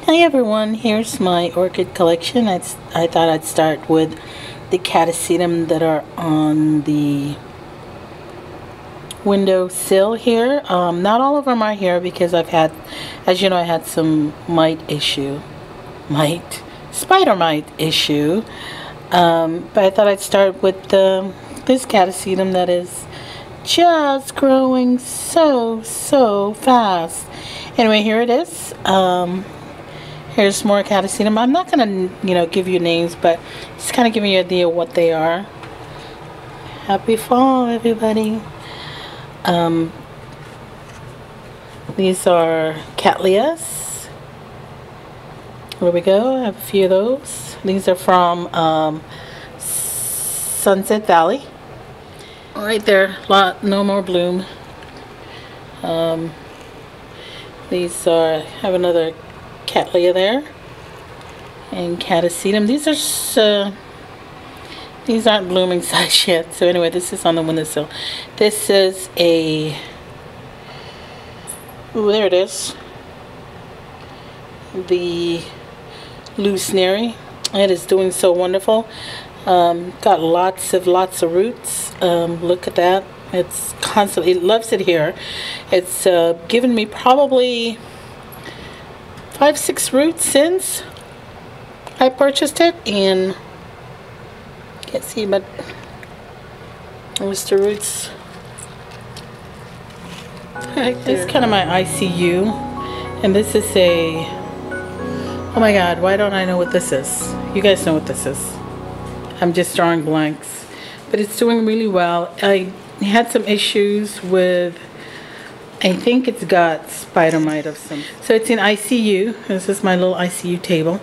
Hi everyone, here's my orchid collection. I thought I'd start with the catasetum that are on the window sill here. Not all of them are here because I've had, as you know, I had some spider mite issue. But I thought I'd start with this catasetum that is just growing so fast. Anyway, here it is. Here's more catasetum. I'm not gonna, give you names, but just kind of giving you an idea of what they are. Happy fall, everybody. These are Cattleyas. There we go. I have a few of those. These are from Sunset Valley. Right there, no more bloom. These are, have another Cattleya there, and catasetum. These aren't blooming size yet. So anyway, this is on the windowsill. This is a, ooh, there it is. The Lucernary. It is doing so wonderful. Got lots of roots. Look at that. It's constantly, it loves it here. It's given me probably 5-6 roots since I purchased it, and can't see, but there's the roots. Right, this is kind of my ICU, and this is a, oh my god, why don't I know what this is? You guys know what this is. I'm just drawing blanks, but it's doing really well. I had some issues with, I think it's got spider mite of some. So it's in ICU. This is my little ICU table.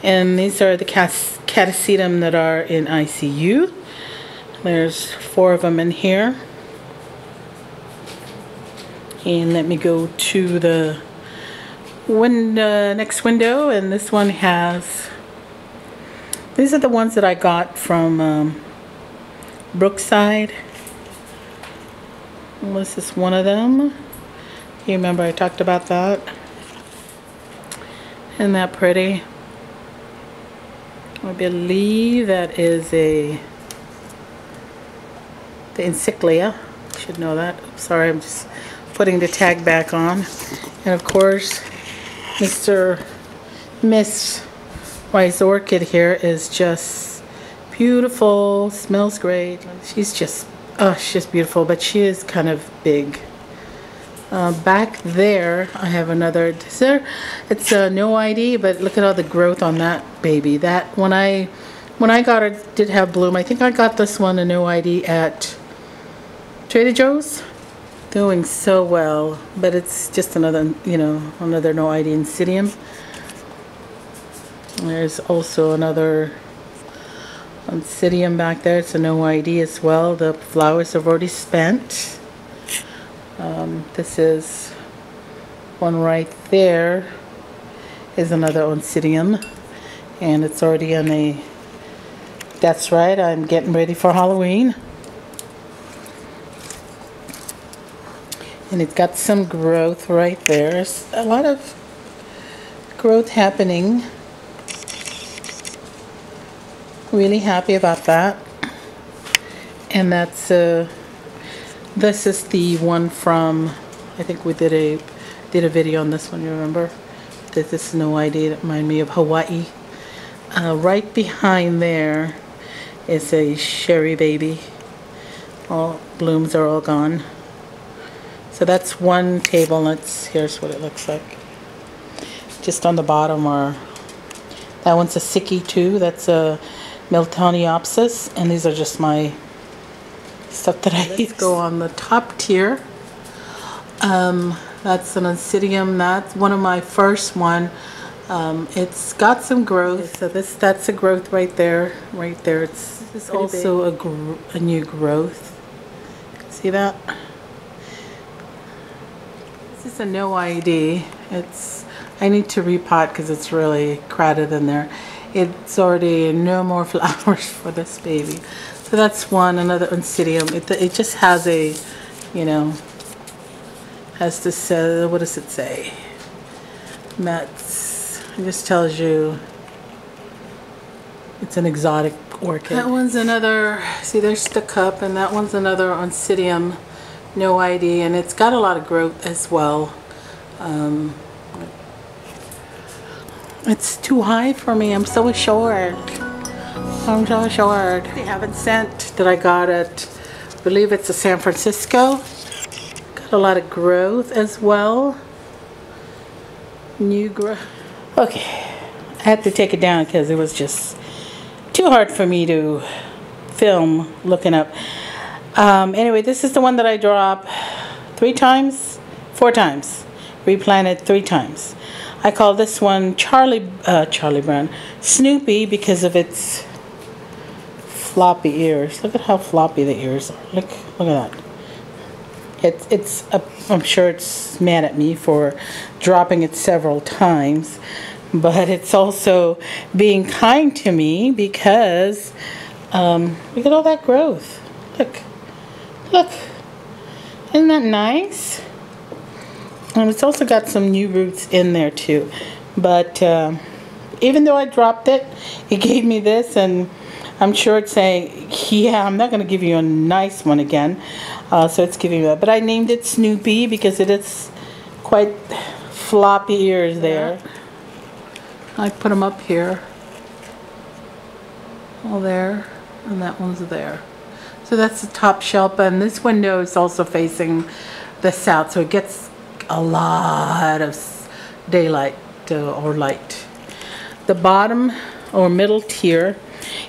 And these are the catasetum that are in ICU. There's 4 of them in here. And let me go to the next window. And this one has, these are the ones that I got from Brookside. This is one of them. You remember I talked about that? Isn't that pretty? I believe that is the Encyclia. Should know that. Sorry, I'm just putting the tag back on. And of course, Miss Wise Orchid here is just beautiful. Smells great. She's just beautiful, but she is kind of big. Back there, I have another. It's no ID, but look at all the growth on that baby. That when I got her, did have bloom. I think I got this one a no ID at Trader Joe's. Doing so well, but it's just another, another no ID Insidium. There's also another Insidium back there. It's a no ID as well. The flowers have already spent. This is one right there, is another Oncidium, and it's already on a, that's right, I'm getting ready for Halloween. And it's got some growth right there. There's a lot of growth happening. Really happy about that. And that's this is the one from, I think we did a video on this one, you remember? This is no idea, that reminded me of Hawaii. Right behind there is a Sherry baby. All blooms are all gone. So that's one table. Here's what it looks like. Just on the bottom are, that one's a Sickie too. That's a Miltoniopsis, and these are just my stuff that I use. Go on the top tier. That's an Oncidium. That's one of my first one. It's got some growth. So that's a growth right there. Right there. It's also a new growth. See that? This is a no ID. I need to repot because it's really crowded in there. It's already no more flowers for this baby. So that's one, another Oncidium. It just has a, has this, what does it say? That's It just tells you it's an exotic orchid. That one's another, see there's the cup, and that one's another Oncidium, no ID, and it's got a lot of growth as well. It's too high for me, I'm so short. I'm so short. They haven't sent that I got at, I believe it's a San Francisco. Got a lot of growth as well. New growth. Okay, I had to take it down because it was just too hard for me to film looking up. Anyway, this is the one that I dropped 4 times. Replanted 3 times. I call this one Charlie Brown Snoopy because of its floppy ears. Look at how floppy the ears are. Look at that. I'm sure it's mad at me for dropping it several times, but it's also being kind to me because look at all that growth. Look, isn't that nice? And it's also got some new roots in there too. But even though I dropped it, it gave me this, and I'm sure it's saying, yeah, I'm not going to give you a nice one again. So it's giving me that. But I named it Snoopy because it is quite floppy ears there. I put them up here. All there. And that one's there. So that's the top shelf. And this window is also facing the south. So it gets a lot of daylight or light. The bottom or middle tier.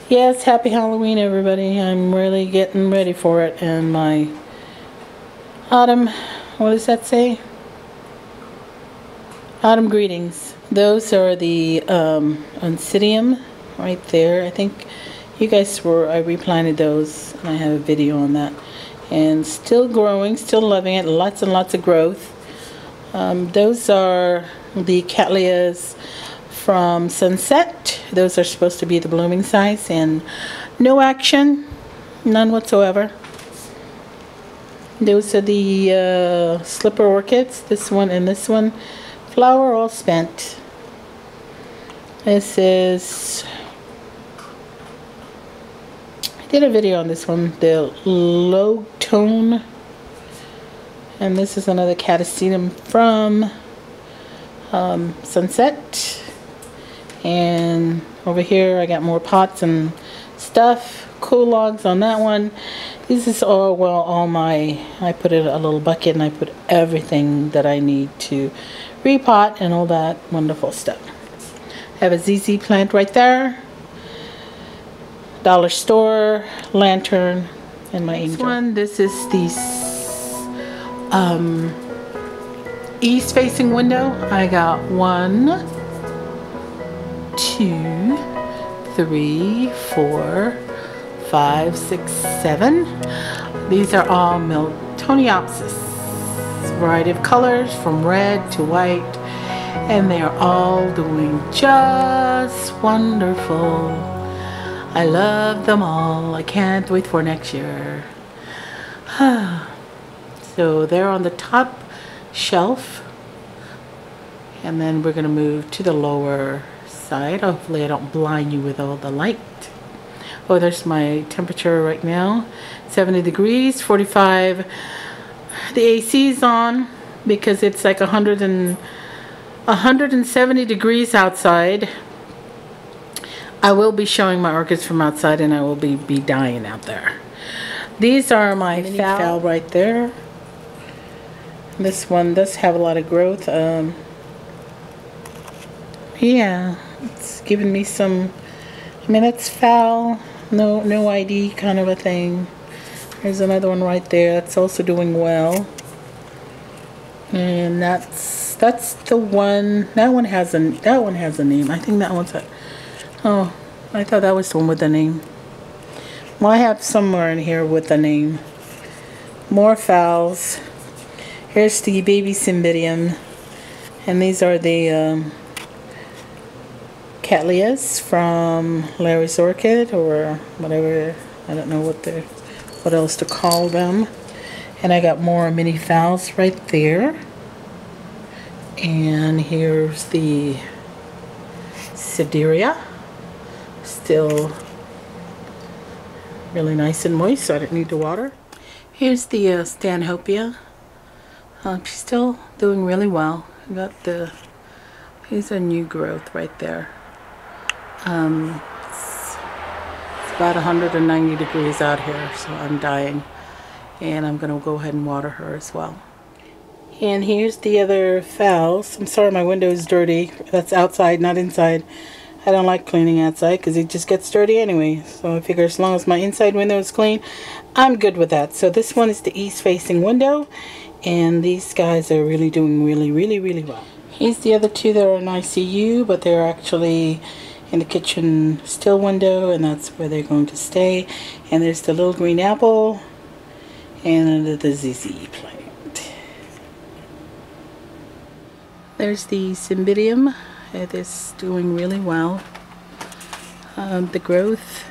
Yes, happy Halloween, everybody. I'm really getting ready for it. And my autumn, what does that say? Autumn greetings. Those are the Oncidium right there. I think you guys I replanted those, and I have a video on that. And still growing, still loving it. Lots and lots of growth. Those are the Cattleyas from Sunset. Those are supposed to be the blooming size, and no action, none whatsoever. Those are the slipper orchids, this one and this one. Flower all spent. This is, I did a video on this one, the low tone. And this is another Catasetum from Sunset. And over here I got more pots and stuff. Cool logs on that one. This is all my, I put in a little bucket and I put everything that I need to repot and all that wonderful stuff. I have a ZZ plant right there. Dollar store, lantern, and my angel. This is the east facing window. I got 1, 2, 3, 4, 5, 6, 7. These are all Miltoniopsis. Variety of colors from red to white, and they are all doing just wonderful. I love them all. I can't wait for next year. So they're on the top shelf, and then we're gonna move to the lower side. Hopefully I don't blind you with all the light. Oh, there's my temperature right now, 70 degrees, 45. The AC's on because it's like 170 degrees outside. I will be showing my orchids from outside, and I will be dying out there. These are my phal right there. This one does have a lot of growth. Yeah, it's giving me some, I mean, it's phal, no ID kind of a thing. There's another one right there that's also doing well. And that's the one, that one has a name. I think that one's a, oh, I thought that was the one with the name. Well, I have somewhere in here with the name. More phals. Here's the baby Cymbidium, and these are the Cattleyas from Larry's Orchid, or whatever. I don't know what else to call them. And I got more mini phals right there. And here's the Sideria. Still really nice and moist, so I didn't need to water. Here's the Stanhopea. She's still doing really well. I got the, here's a new growth right there. It's about 190 degrees out here, so I'm dying. And I'm gonna go ahead and water her as well. And here's the other phals. I'm sorry my window is dirty. That's outside, not inside. I don't like cleaning outside because it just gets dirty anyway. So I figure as long as my inside window is clean, I'm good with that. So this one is the east facing window. And these guys are really doing really well. Here's the other two that are in ICU, but they're actually in the kitchen still window, and that's where they're going to stay. And there's the little green apple and the ZZ plant. There's the Cymbidium. It is doing really well. The growth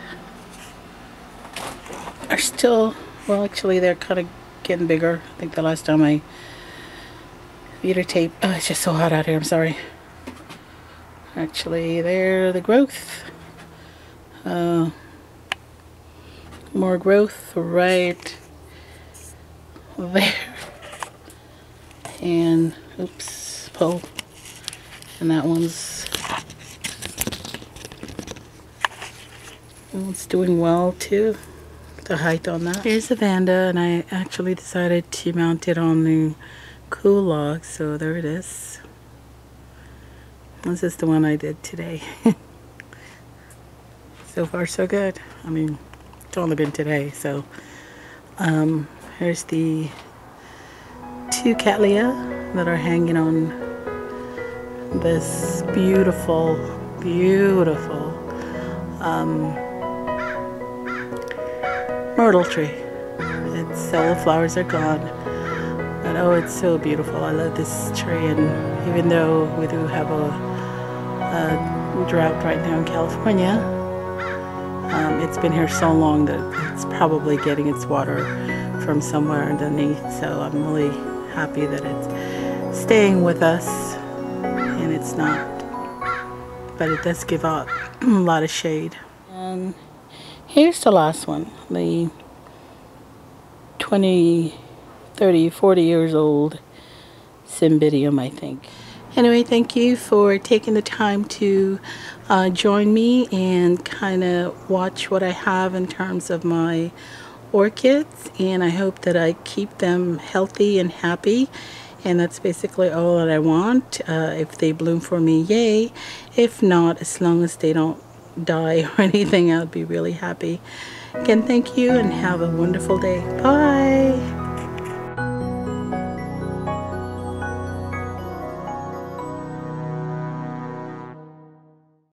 are still, well, actually they're kind of getting bigger. I think the last time I videotaped, oh, it's just so hot out here, I'm sorry. Actually, there, the growth. More growth right there. And, oops, pull. And that one's doing well too. The height on that. Here's the Vanda, and I actually decided to mount it on the cool log, so there it is. This is the one I did today. So far so good. I mean, it's only been today, so here's the two Cattleya that are hanging on this beautiful myrtle tree. It's all the flowers are gone, but oh, it's so beautiful. I love this tree, and even though we do have a drought right now in California, it's been here so long that it's probably getting its water from somewhere underneath, so I'm really happy that it's staying with us. And it's not, but it does give out a lot of shade. And here's the last one, the 20, 30, 40 years old Cymbidium, I think. Anyway, thank you for taking the time to join me and kind of watch what I have in terms of my orchids, and I hope that I keep them healthy and happy. And that's basically all that I want. If they bloom for me, yay. If not, as long as they don't die or anything, I'll be really happy. Again, thank you and have a wonderful day. Bye.